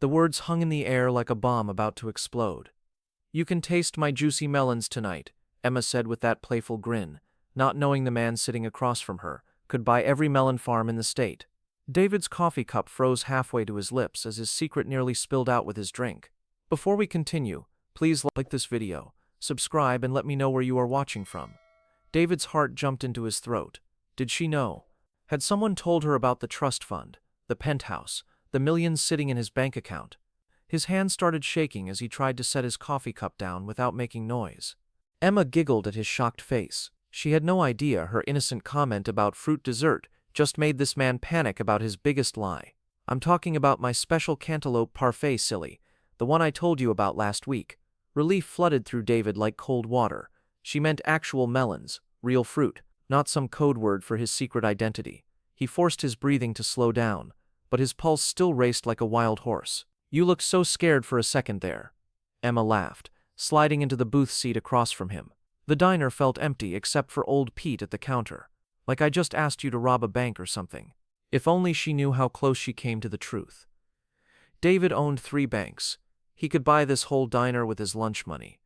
The words hung in the air like a bomb about to explode. "You can taste my juicy melons tonight," Emma said with that playful grin, not knowing the man sitting across from her could buy every melon farm in the state. David's coffee cup froze halfway to his lips as his secret nearly spilled out with his drink. Before we continue, please like this video, subscribe, and let me know where you are watching from. David's heart jumped into his throat. Did she know? Had someone told her about the trust fund, the penthouse, the millions sitting in his bank account? His hand started shaking as he tried to set his coffee cup down without making noise. Emma giggled at his shocked face. She had no idea her innocent comment about fruit dessert just made this man panic about his biggest lie. "I'm talking about my special cantaloupe parfait, silly. The one I told you about last week." Relief flooded through David like cold water. She meant actual melons, real fruit, not some code word for his secret identity. He forced his breathing to slow down, but his pulse still raced like a wild horse. "You looked so scared for a second there." Emma laughed, sliding into the booth seat across from him. The diner felt empty except for old Pete at the counter. "Like I just asked you to rob a bank or something." If only she knew how close she came to the truth. David owned 3 banks. He could buy this whole diner with his lunch money.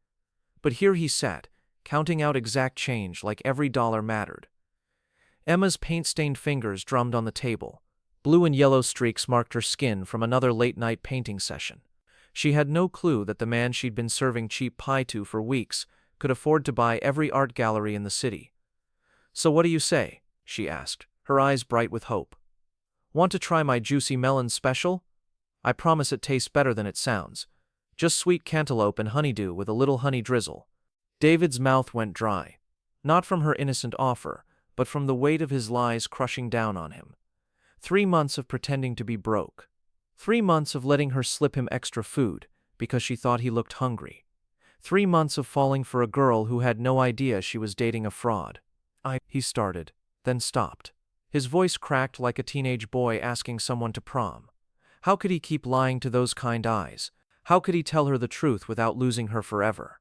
But here he sat, counting out exact change like every dollar mattered. Emma's paint-stained fingers drummed on the table. Blue and yellow streaks marked her skin from another late-night painting session. She had no clue that the man she'd been serving cheap pie to for weeks could afford to buy every art gallery in the city. "So what do you say?" she asked, her eyes bright with hope. "Want to try my juicy melon special? I promise it tastes better than it sounds. Just sweet cantaloupe and honeydew with a little honey drizzle." David's mouth went dry. Not from her innocent offer, but from the weight of his lies crushing down on him. 3 months of pretending to be broke. 3 months of letting her slip him extra food because she thought he looked hungry. 3 months of falling for a girl who had no idea she was dating a fraud. He started, then stopped. His voice cracked like a teenage boy asking someone to prom. How could he keep lying to those kind eyes? How could he tell her the truth without losing her forever?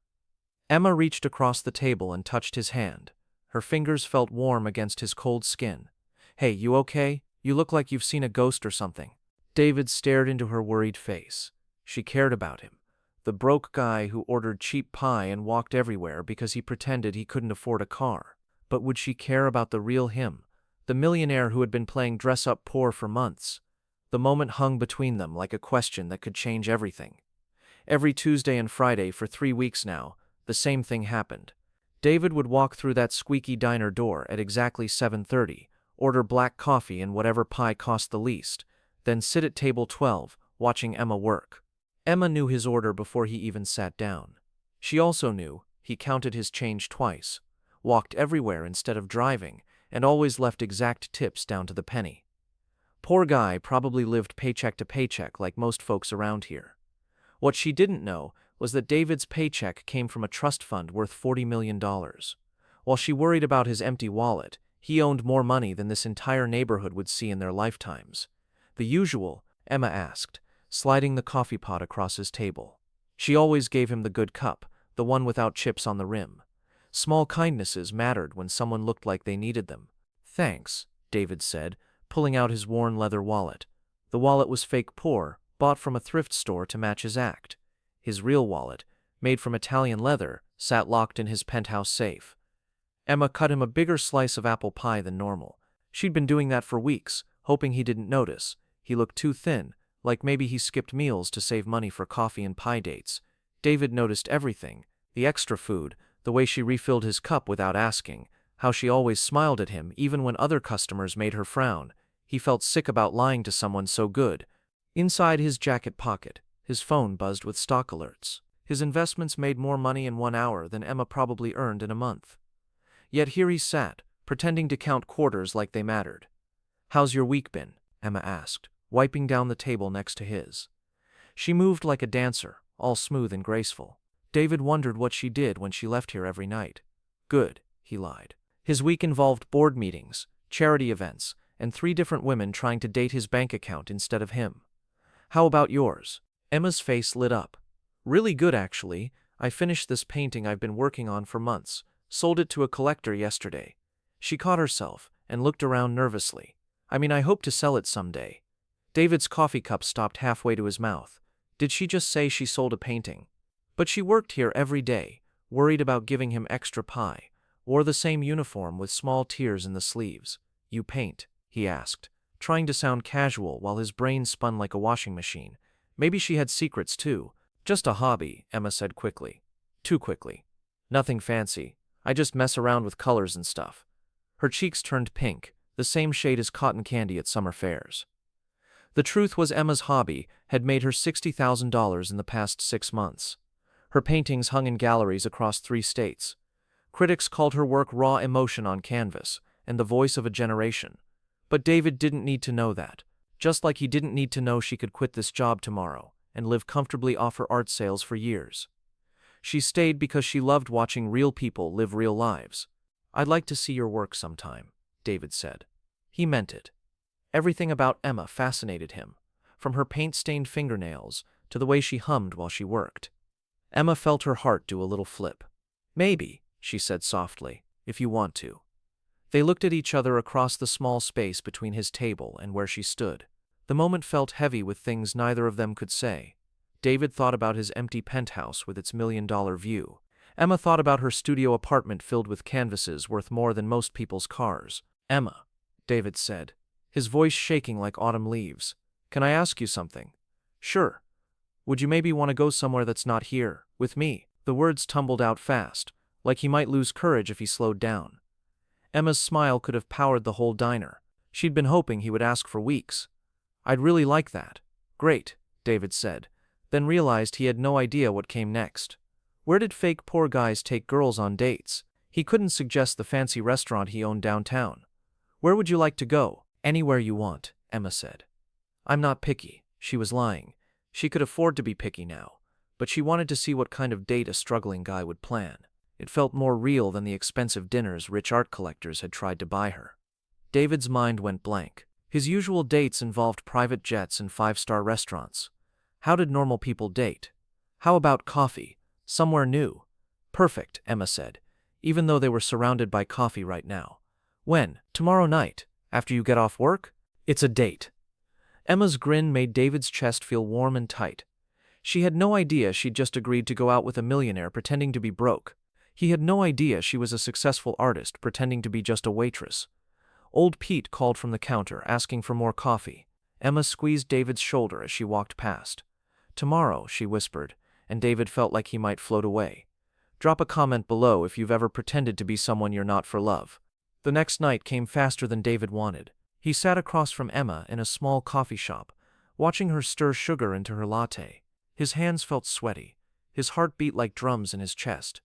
Emma reached across the table and touched his hand. Her fingers felt warm against his cold skin. "Hey, you okay? You look like you've seen a ghost or something." David stared into her worried face. She cared about him. The broke guy who ordered cheap pie and walked everywhere because he pretended he couldn't afford a car. But would she care about the real him? The millionaire who had been playing dress-up poor for months? The moment hung between them like a question that could change everything. Every Tuesday and Friday for 3 weeks now, the same thing happened. David would walk through that squeaky diner door at exactly 7:30, order black coffee and whatever pie cost the least, then sit at table 12, watching Emma work. Emma knew his order before he even sat down. She also knew he counted his change twice, walked everywhere instead of driving, and always left exact tips down to the penny. Poor guy probably lived paycheck to paycheck like most folks around here. What she didn't know was that David's paycheck came from a trust fund worth $40 million. While she worried about his empty wallet, he owned more money than this entire neighborhood would see in their lifetimes. "The usual?" Emma asked, sliding the coffee pot across his table. She always gave him the good cup, the one without chips on the rim. Small kindnesses mattered when someone looked like they needed them. "Thanks," David said, pulling out his worn leather wallet. The wallet was fake poor, bought from a thrift store to match his act. His real wallet, made from Italian leather, sat locked in his penthouse safe. Emma cut him a bigger slice of apple pie than normal. She'd been doing that for weeks, hoping he didn't notice. He looked too thin, like maybe he skipped meals to save money for coffee and pie dates. David noticed everything: the extra food, the way she refilled his cup without asking, how she always smiled at him even when other customers made her frown. He felt sick about lying to someone so good. Inside his jacket pocket, his phone buzzed with stock alerts. His investments made more money in 1 hour than Emma probably earned in a month. Yet here he sat, pretending to count quarters like they mattered. "How's your week been?" Emma asked, wiping down the table next to his. She moved like a dancer, all smooth and graceful. David wondered what she did when she left here every night. "Good," he lied. His week involved board meetings, charity events, and 3 different women trying to date his bank account instead of him. "How about yours?" Emma's face lit up. "Really good, actually. I finished this painting I've been working on for months, sold it to a collector yesterday." She caught herself and looked around nervously. I hope to sell it someday." David's coffee cup stopped halfway to his mouth. Did she just say she sold a painting? But she worked here every day, worried about giving him extra pie, wore the same uniform with small tears in the sleeves. You paint? He asked, trying to sound casual while his brain spun like a washing machine. Maybe she had secrets too. Just a hobby, Emma said quickly. Too quickly. Nothing fancy. I just mess around with colors and stuff. Her cheeks turned pink, the same shade as cotton candy at summer fairs. The truth was Emma's hobby had made her $60,000 in the past 6 months. Her paintings hung in galleries across 3 states. Critics called her work raw emotion on canvas and the voice of a generation. But David didn't need to know that, just like he didn't need to know she could quit this job tomorrow and live comfortably off her art sales for years. She stayed because she loved watching real people live real lives. I'd like to see your work sometime, David said. He meant it. Everything about Emma fascinated him, from her paint-stained fingernails to the way she hummed while she worked. Emma felt her heart do a little flip. Maybe, she said softly, if you want to. They looked at each other across the small space between his table and where she stood. The moment felt heavy with things neither of them could say. David thought about his empty penthouse with its $1,000,000 view. Emma thought about her studio apartment filled with canvases worth more than most people's cars. Emma, David said, his voice shaking like autumn leaves. Can I ask you something? Sure. Would you maybe want to go somewhere that's not here, with me? The words tumbled out fast, like he might lose courage if he slowed down. Emma's smile could have powered the whole diner. She'd been hoping he would ask for weeks. I'd really like that. Great, David said, then realized he had no idea what came next. Where did fake poor guys take girls on dates? He couldn't suggest the fancy restaurant he owned downtown. Where would you like to go? Anywhere you want, Emma said. I'm not picky. She was lying. She could afford to be picky now, but she wanted to see what kind of date a struggling guy would plan. It felt more real than the expensive dinners rich art collectors had tried to buy her. David's mind went blank. His usual dates involved private jets and 5-star restaurants. How did normal people date? How about coffee? Somewhere new. Perfect, Emma said, even though they were surrounded by coffee right now. When? Tomorrow night, after you get off work? It's a date. Emma's grin made David's chest feel warm and tight. She had no idea she'd just agreed to go out with a millionaire pretending to be broke. He had no idea she was a successful artist pretending to be just a waitress. Old Pete called from the counter asking for more coffee. Emma squeezed David's shoulder as she walked past. Tomorrow, she whispered, and David felt like he might float away. Drop a comment below if you've ever pretended to be someone you're not for love. The next night came faster than David wanted. He sat across from Emma in a small coffee shop, watching her stir sugar into her latte. His hands felt sweaty. His heart beat like drums in his chest.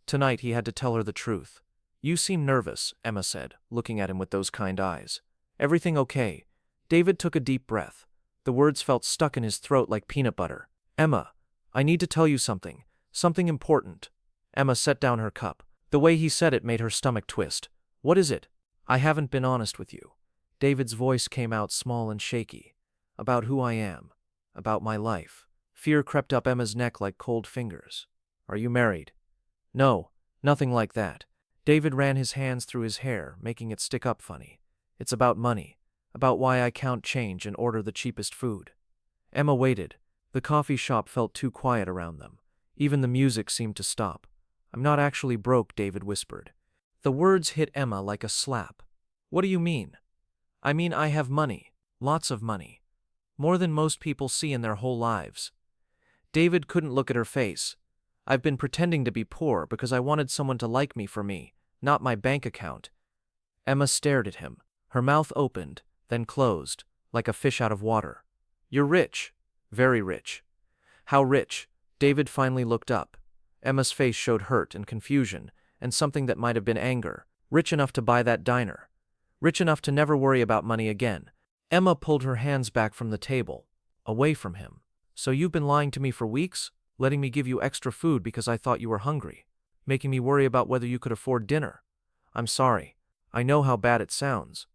Tonight he had to tell her the truth. You seem nervous, Emma said, looking at him with those kind eyes. Everything okay? David took a deep breath. The words felt stuck in his throat like peanut butter. Emma, I need to tell you something. Something important. Emma set down her cup. The way he said it made her stomach twist. What is it? I haven't been honest with you. David's voice came out small and shaky. About who I am. About my life. Fear crept up Emma's neck like cold fingers. Are you married? No, nothing like that. David ran his hands through his hair, making it stick up funny. It's about money. About why I count change and order the cheapest food. Emma waited. The coffee shop felt too quiet around them. Even the music seemed to stop. I'm not actually broke, David whispered. The words hit Emma like a slap. What do you mean? I mean I have money. Lots of money. More than most people see in their whole lives. David couldn't look at her face. I've been pretending to be poor because I wanted someone to like me for me, not my bank account. Emma stared at him. Her mouth opened, then closed, like a fish out of water. You're rich. Very rich. How rich? David finally looked up. Emma's face showed hurt and confusion, and something that might have been anger. Rich enough to buy that diner. Rich enough to never worry about money again. Emma pulled her hands back from the table, away from him. So you've been lying to me for weeks? Letting me give you extra food because I thought you were hungry? Making me worry about whether you could afford dinner? I'm sorry. I know how bad it sounds.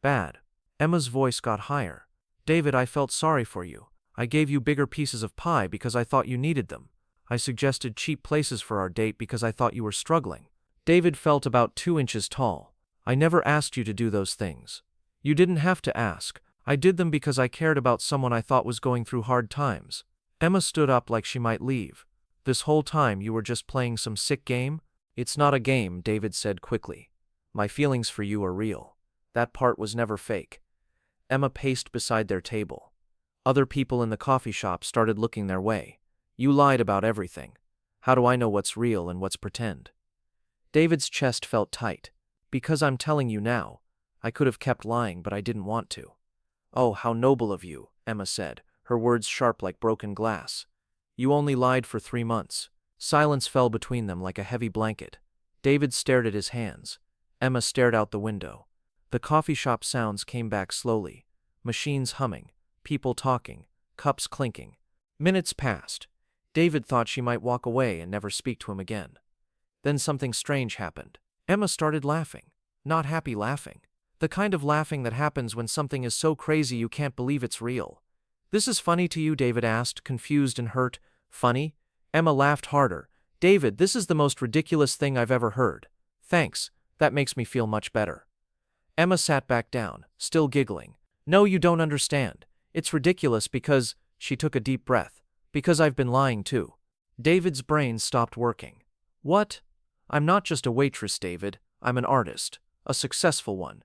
Bad. Emma's voice got higher. David, I felt sorry for you. I gave you bigger pieces of pie because I thought you needed them. I suggested cheap places for our date because I thought you were struggling. David felt about 2 inches tall. I never asked you to do those things. You didn't have to ask. I did them because I cared about someone I thought was going through hard times. Emma stood up like she might leave. This whole time you were just playing some sick game? It's not a game, David said quickly. My feelings for you are real. That part was never fake. Emma paced beside their table. Other people in the coffee shop started looking their way. You lied about everything. How do I know what's real and what's pretend? David's chest felt tight. Because I'm telling you now. I could have kept lying, but I didn't want to. Oh, how noble of you, Emma said, her words sharp like broken glass. You only lied for 3 months. Silence fell between them like a heavy blanket. David stared at his hands. Emma stared out the window. The coffee shop sounds came back slowly. Machines humming, people talking, cups clinking. Minutes passed. David thought she might walk away and never speak to him again. Then something strange happened. Emma started laughing. Not happy laughing. The kind of laughing that happens when something is so crazy you can't believe it's real. This is funny to you? David asked, confused and hurt. Funny? Emma laughed harder. David, this is the most ridiculous thing I've ever heard. Thanks, that makes me feel much better. Emma sat back down, still giggling. No, you don't understand. It's ridiculous because, she took a deep breath, because I've been lying too. David's brain stopped working. What? I'm not just a waitress, David. I'm an artist. A successful one.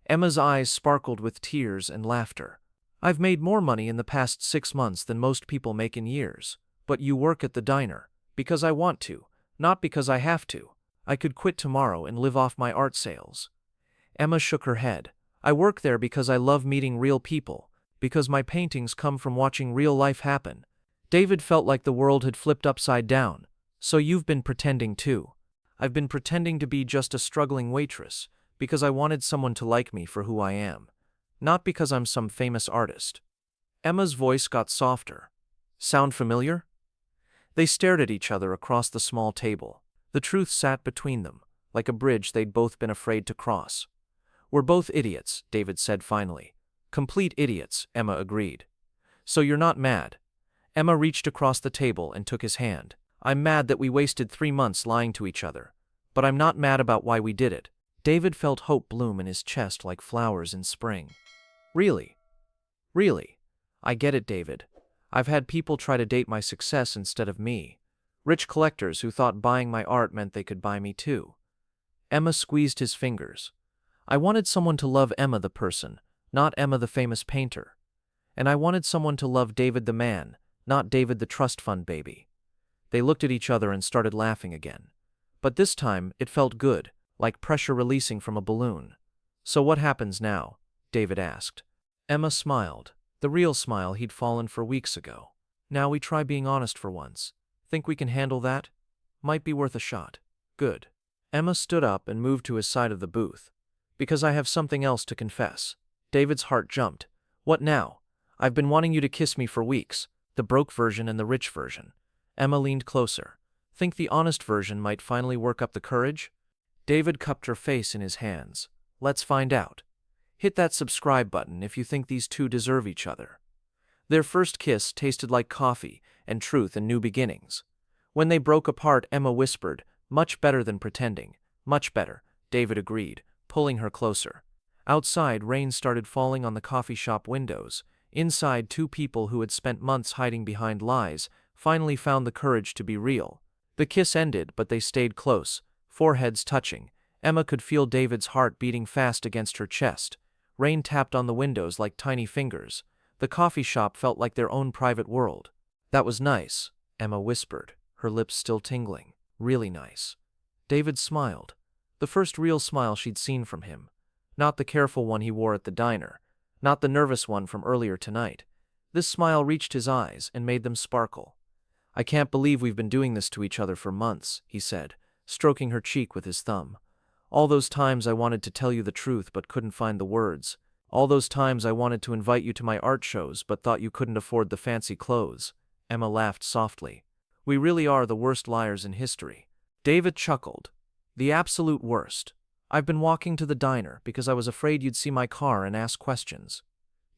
Emma's eyes sparkled with tears and laughter. I've made more money in the past 6 months than most people make in years. But you work at the diner. Because I want to, not because I have to. I could quit tomorrow and live off my art sales. Emma shook her head. I work there because I love meeting real people, because my paintings come from watching real life happen. David felt like the world had flipped upside down. So you've been pretending too. I've been pretending to be just a struggling waitress, because I wanted someone to like me for who I am. Not because I'm some famous artist. Emma's voice got softer. Sound familiar? They stared at each other across the small table. The truth sat between them, like a bridge they'd both been afraid to cross. We're both idiots, David said finally. Complete idiots, Emma agreed. So you're not mad? Emma reached across the table and took his hand. I'm mad that we wasted 3 months lying to each other. But I'm not mad about why we did it. David felt hope bloom in his chest like flowers in spring. Really? Really? I get it, David. I've had people try to date my success instead of me. Rich collectors who thought buying my art meant they could buy me too. Emma squeezed his fingers. I wanted someone to love Emma the person, not Emma the famous painter. And I wanted someone to love David the man, not David the trust fund baby. They looked at each other and started laughing again. But this time, it felt good, like pressure releasing from a balloon. So what happens now? David asked. Emma smiled, the real smile he'd fallen for weeks ago. Now we try being honest for once. Think we can handle that? Might be worth a shot. Good. Emma stood up and moved to his side of the booth. Because I have something else to confess. David's heart jumped. What now? I've been wanting you to kiss me for weeks. The broke version and the rich version. Emma leaned closer. Think the honest version might finally work up the courage? David cupped her face in his hands. Let's find out. Hit that subscribe button if you think these two deserve each other. Their first kiss tasted like coffee and truth and new beginnings. When they broke apart, Emma whispered, much better than pretending. Much better, David agreed, pulling her closer. Outside, rain started falling on the coffee shop windows. Inside, 2 people who had spent months hiding behind lies finally found the courage to be real. The kiss ended, but they stayed close, foreheads touching. Emma could feel David's heart beating fast against her chest. Rain tapped on the windows like tiny fingers. The coffee shop felt like their own private world. That was nice, Emma whispered, her lips still tingling. Really nice. David smiled. The first real smile she'd seen from him. Not the careful one he wore at the diner. Not the nervous one from earlier tonight. This smile reached his eyes and made them sparkle. I can't believe we've been doing this to each other for months, he said, stroking her cheek with his thumb. All those times I wanted to tell you the truth but couldn't find the words. All those times I wanted to invite you to my art shows but thought you couldn't afford the fancy clothes. Emma laughed softly. We really are the worst liars in history. David chuckled. The absolute worst. I've been walking to the diner because I was afraid you'd see my car and ask questions.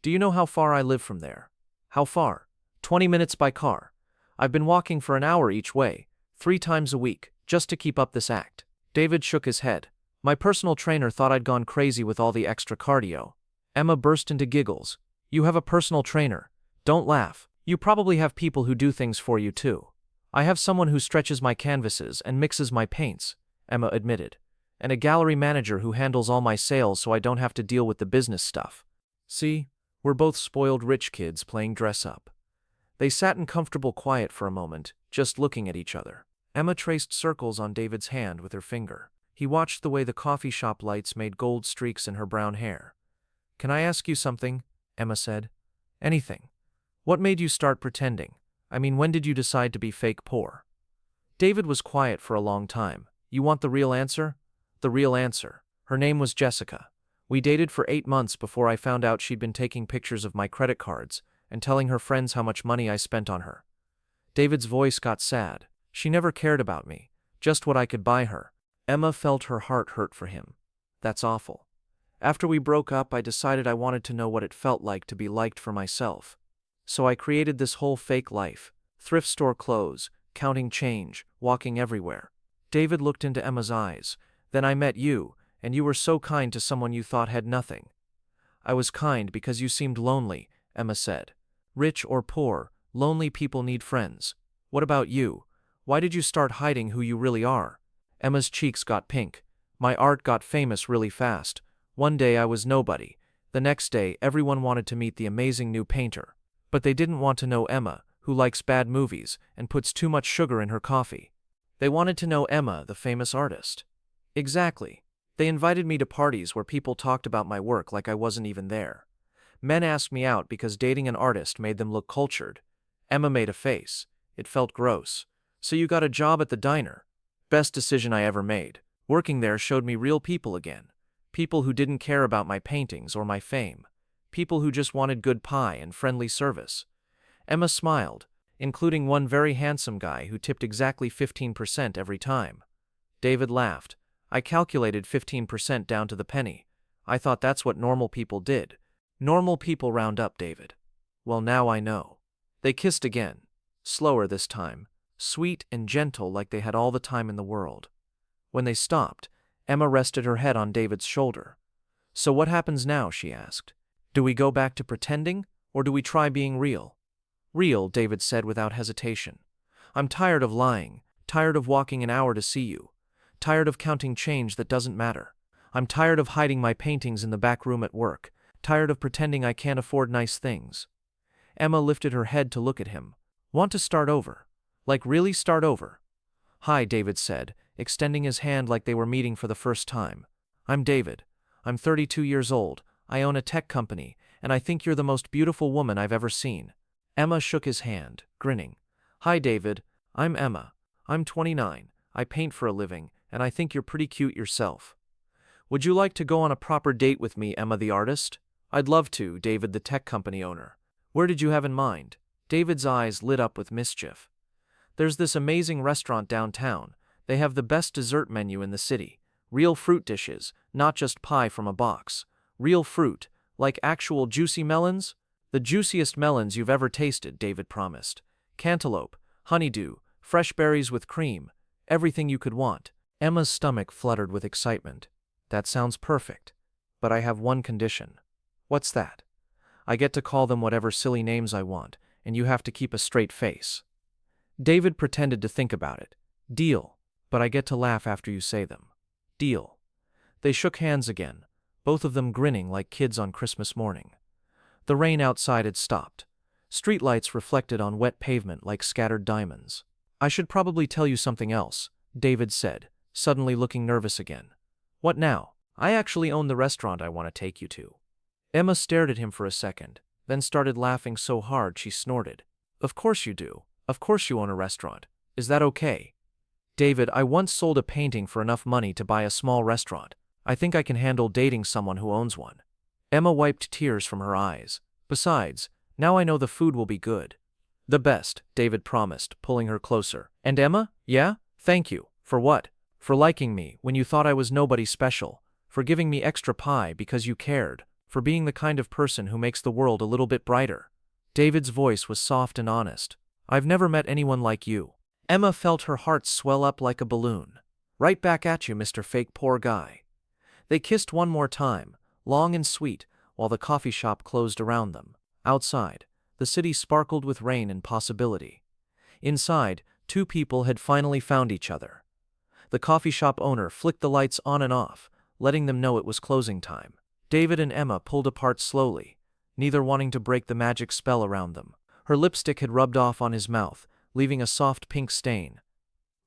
Do you know how far I live from there? How far? 20 minutes by car. I've been walking for an hour each way, 3 times a week, just to keep up this act. David shook his head. My personal trainer thought I'd gone crazy with all the extra cardio. Emma burst into giggles. You have a personal trainer. Don't laugh. You probably have people who do things for you too. I have someone who stretches my canvases and mixes my paints, Emma admitted, and a gallery manager who handles all my sales so I don't have to deal with the business stuff. See, we're both spoiled rich kids playing dress up. They sat in comfortable quiet for a moment, just looking at each other. Emma traced circles on David's hand with her finger. He watched the way the coffee shop lights made gold streaks in her brown hair. "Can I ask you something?" Emma said. "Anything. What made you start pretending? I mean, when did you decide to be fake poor?" David was quiet for a long time. "You want the real answer?" "The real answer. Her name was Jessica. We dated for 8 months before I found out she'd been taking pictures of my credit cards and telling her friends how much money I spent on her." David's voice got sad. "She never cared about me, just what I could buy her." Emma felt her heart hurt for him. "That's awful. After we broke up, I decided I wanted to know what it felt like to be liked for myself. So I created this whole fake life, thrift store clothes, counting change, walking everywhere." David looked into Emma's eyes. "Then I met you, and you were so kind to someone you thought had nothing." "I was kind because you seemed lonely," Emma said. "Rich or poor, lonely people need friends. What about you? Why did you start hiding who you really are?" Emma's cheeks got pink. "My art got famous really fast. One day I was nobody. The next day everyone wanted to meet the amazing new painter. But they didn't want to know Emma, who likes bad movies and puts too much sugar in her coffee. They wanted to know Emma, the famous artist." "Exactly. They invited me to parties where people talked about my work like I wasn't even there. Men asked me out because dating an artist made them look cultured." Emma made a face. It felt gross. "So you got a job at the diner?" "Best decision I ever made. Working there showed me real people again. People who didn't care about my paintings or my fame. People who just wanted good pie and friendly service." Emma smiled, including one very handsome guy who tipped exactly 15% every time. David laughed. "I calculated 15% down to the penny. I thought that's what normal people did." "Normal people round up, David." "Well, now I know." They kissed again. Slower this time. Sweet and gentle like they had all the time in the world. When they stopped, Emma rested her head on David's shoulder. "So what happens now?" she asked. "Do we go back to pretending, or do we try being real?" "Real," David said without hesitation. "I'm tired of lying, tired of walking an hour to see you, tired of counting change that doesn't matter. I'm tired of hiding my paintings in the back room at work, tired of pretending I can't afford nice things." Emma lifted her head to look at him. "Want to start over? Like really start over?" "Hi," David said, extending his hand like they were meeting for the first time. "I'm David. I'm 32 years old. I own a tech company, and I think you're the most beautiful woman I've ever seen." Emma shook his hand, grinning. "Hi, David. I'm Emma. I'm 29. I paint for a living, and I think you're pretty cute yourself. Would you like to go on a proper date with me, Emma the artist?" "I'd love to," David the tech company owner. "Where did you have in mind?" David's eyes lit up with mischief. "There's this amazing restaurant downtown. They have the best dessert menu in the city. Real fruit dishes, not just pie from a box. Real fruit, like actual juicy melons." "The juiciest melons you've ever tasted," David promised. "Cantaloupe, honeydew, fresh berries with cream, everything you could want." Emma's stomach fluttered with excitement. "That sounds perfect. But I have one condition." "What's that?" "I get to call them whatever silly names I want, and you have to keep a straight face." David pretended to think about it. "Deal. But I get to laugh after you say them." "Deal." They shook hands again, both of them grinning like kids on Christmas morning. The rain outside had stopped. Streetlights reflected on wet pavement like scattered diamonds. "I should probably tell you something else," David said, suddenly looking nervous again. "What now?" "I actually own the restaurant I want to take you to." Emma stared at him for a second, then started laughing so hard she snorted. "Of course you do. Of course you own a restaurant. Is that okay?" "David, I once sold a painting for enough money to buy a small restaurant. I think I can handle dating someone who owns one." Emma wiped tears from her eyes. "Besides, now I know the food will be good." "The best," David promised, pulling her closer. "And Emma, yeah? Thank you. For what?" "For liking me when you thought I was nobody special, for giving me extra pie because you cared, for being the kind of person who makes the world a little bit brighter." David's voice was soft and honest. "I've never met anyone like you." Emma felt her heart swell up like a balloon. "Right back at you, Mr. Fake Poor Guy." They kissed one more time, long and sweet, while the coffee shop closed around them. Outside, The city sparkled with rain and possibility. Inside, two people had finally found each other. The coffee shop owner flicked the lights on and off, letting them know it was closing time. David and Emma pulled apart slowly, neither wanting to break the magic spell around them. Her lipstick had rubbed off on his mouth, leaving a soft pink stain.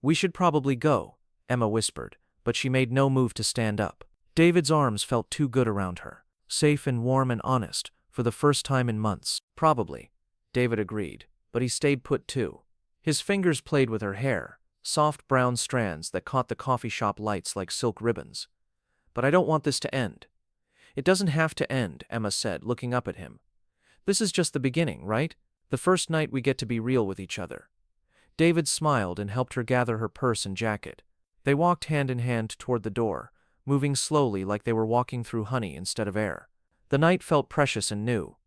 "We should probably go," Emma whispered, but she made no move to stand up. David's arms felt too good around her, safe and warm and honest, for the first time in months. "Probably," David agreed, but he stayed put too. His fingers played with her hair, soft brown strands that caught the coffee shop lights like silk ribbons. "But I don't want this to end." "It doesn't have to end," Emma said, looking up at him. "This is just the beginning, right? The first night we get to be real with each other." David smiled and helped her gather her purse and jacket. They walked hand in hand toward the door, moving slowly like they were walking through honey instead of air. The night felt precious and new.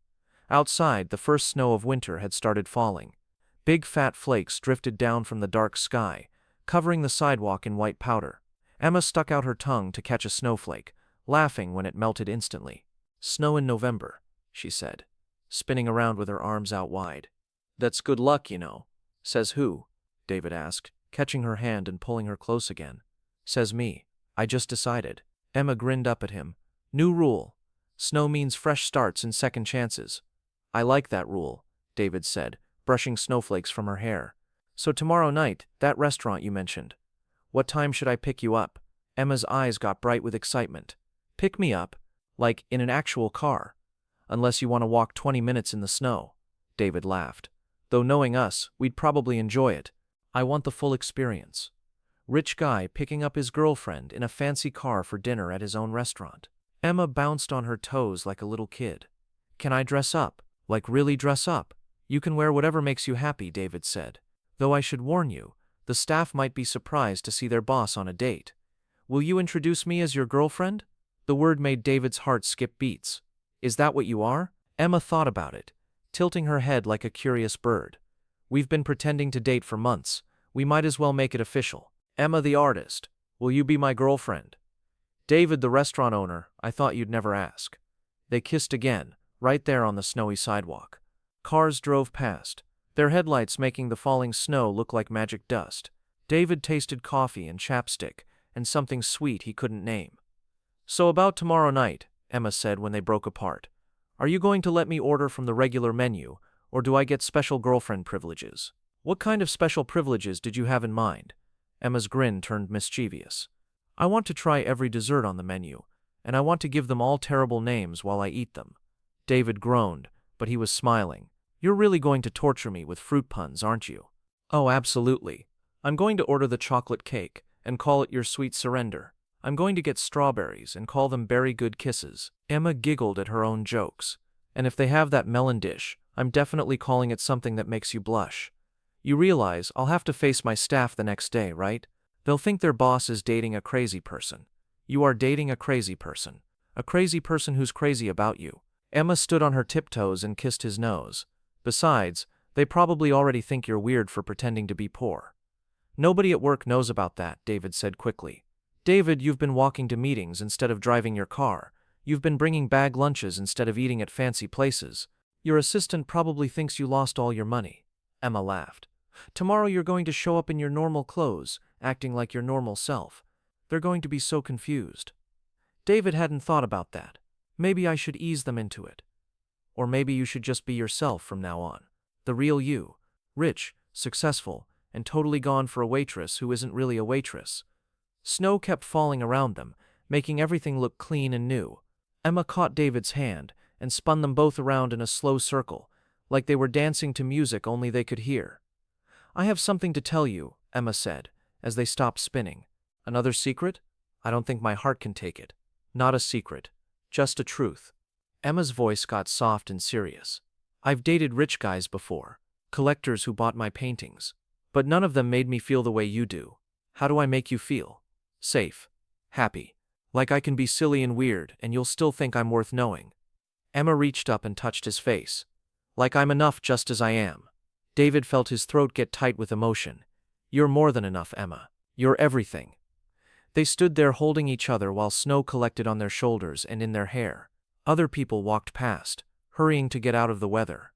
Outside, the first snow of winter had started falling. Big fat flakes drifted down from the dark sky, covering the sidewalk in white powder. Emma stuck out her tongue to catch a snowflake, laughing when it melted instantly. "Snow in November," she said, spinning around with her arms out wide. "That's good luck, you know." "Says who?" David asked, catching her hand and pulling her close again. "Says me. I just decided." Emma grinned up at him. "New rule. Snow means fresh starts and second chances." "I like that rule," David said, brushing snowflakes from her hair. "So tomorrow night, that restaurant you mentioned. What time should I pick you up?" Emma's eyes got bright with excitement. "Pick me up? Like in an actual car? Unless you want to walk 20 minutes in the snow." David laughed. "Though knowing us, we'd probably enjoy it. I want the full experience. Rich guy picking up his girlfriend in a fancy car for dinner at his own restaurant." Emma bounced on her toes like a little kid. "Can I dress up? Like really dress up?" "You can wear whatever makes you happy," David said. "Though I should warn you, the staff might be surprised to see their boss on a date. Will you introduce me as your girlfriend?" The word made David's heart skip beats. "Is that what you are?" Emma thought about it, tilting her head like a curious bird. "We've been pretending to date for months. We might as well make it official." "Emma the artist, will you be my girlfriend?" "David the restaurant owner, I thought you'd never ask." They kissed again, right there on the snowy sidewalk. Cars drove past, their headlights making the falling snow look like magic dust. David tasted coffee and chapstick, and something sweet he couldn't name. "So about tomorrow night," Emma said when they broke apart. "Are you going to let me order from the regular menu, or do I get special girlfriend privileges?" "What kind of special privileges did you have in mind?" Emma's grin turned mischievous. "I want to try every dessert on the menu, and I want to give them all terrible names while I eat them." David groaned, but he was smiling. "You're really going to torture me with fruit puns, aren't you?" "Oh, absolutely. I'm going to order the chocolate cake, and call it your sweet surrender. I'm going to get strawberries and call them berry good kisses." Emma giggled at her own jokes. "And if they have that melon dish, I'm definitely calling it something that makes you blush. You realize I'll have to face my staff the next day, right? They'll think their boss is dating a crazy person. You are dating a crazy person. A crazy person who's crazy about you." Emma stood on her tiptoes and kissed his nose. "Besides, they probably already think you're weird for pretending to be poor." "Nobody at work knows about that," David said quickly. "David, you've been walking to meetings instead of driving your car. You've been bringing bag lunches instead of eating at fancy places. Your assistant probably thinks you lost all your money." Emma laughed. "Tomorrow you're going to show up in your normal clothes, acting like your normal self. They're going to be so confused." David hadn't thought about that. "Maybe I should ease them into it. Or maybe you should just be yourself from now on. The real you. Rich, successful, and totally gone for a waitress who isn't really a waitress." Snow kept falling around them, making everything look clean and new. Emma caught David's hand and spun them both around in a slow circle, like they were dancing to music only they could hear. "I have something to tell you," Emma said, as they stopped spinning. "Another secret? I don't think my heart can take it." "Not a secret. Just a truth." Emma's voice got soft and serious. "I've dated rich guys before, collectors who bought my paintings. But none of them made me feel the way you do. How do I make you feel? Safe. Happy. Like I can be silly and weird and you'll still think I'm worth knowing." Emma reached up and touched his face. "Like I'm enough just as I am." David felt his throat get tight with emotion. "You're more than enough, Emma. You're everything." They stood there holding each other while snow collected on their shoulders and in their hair. Other people walked past, hurrying to get out of the weather.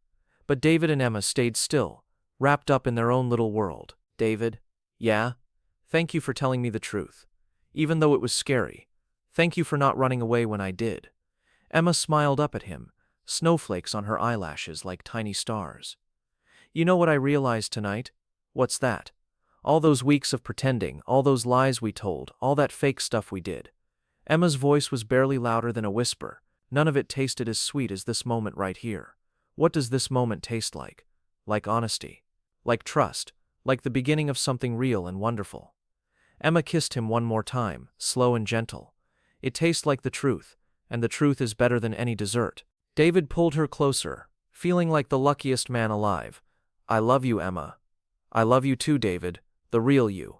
But David and Emma stayed still, wrapped up in their own little world. David? Yeah? Thank you for telling me the truth. Even though it was scary. Thank you for not running away when I did. Emma smiled up at him, snowflakes on her eyelashes like tiny stars. You know what I realized tonight? What's that? All those weeks of pretending, all those lies we told, all that fake stuff we did. Emma's voice was barely louder than a whisper. None of it tasted as sweet as this moment right here. What does this moment taste like? Like honesty. Like trust. Like the beginning of something real and wonderful. Emma kissed him one more time, slow and gentle. It tastes like the truth, and the truth is better than any dessert. David pulled her closer, feeling like the luckiest man alive. I love you, Emma. I love you too, David, the real you.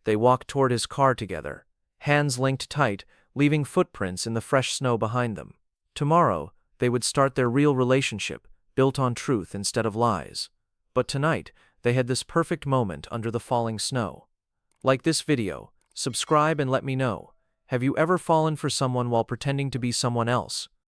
They walked toward his car together, hands linked tight, leaving footprints in the fresh snow behind them. Tomorrow, they would start their real relationship, built on truth instead of lies. But tonight, they had this perfect moment under the falling snow. Like this video, subscribe and let me know. Have you ever fallen for someone while pretending to be someone else?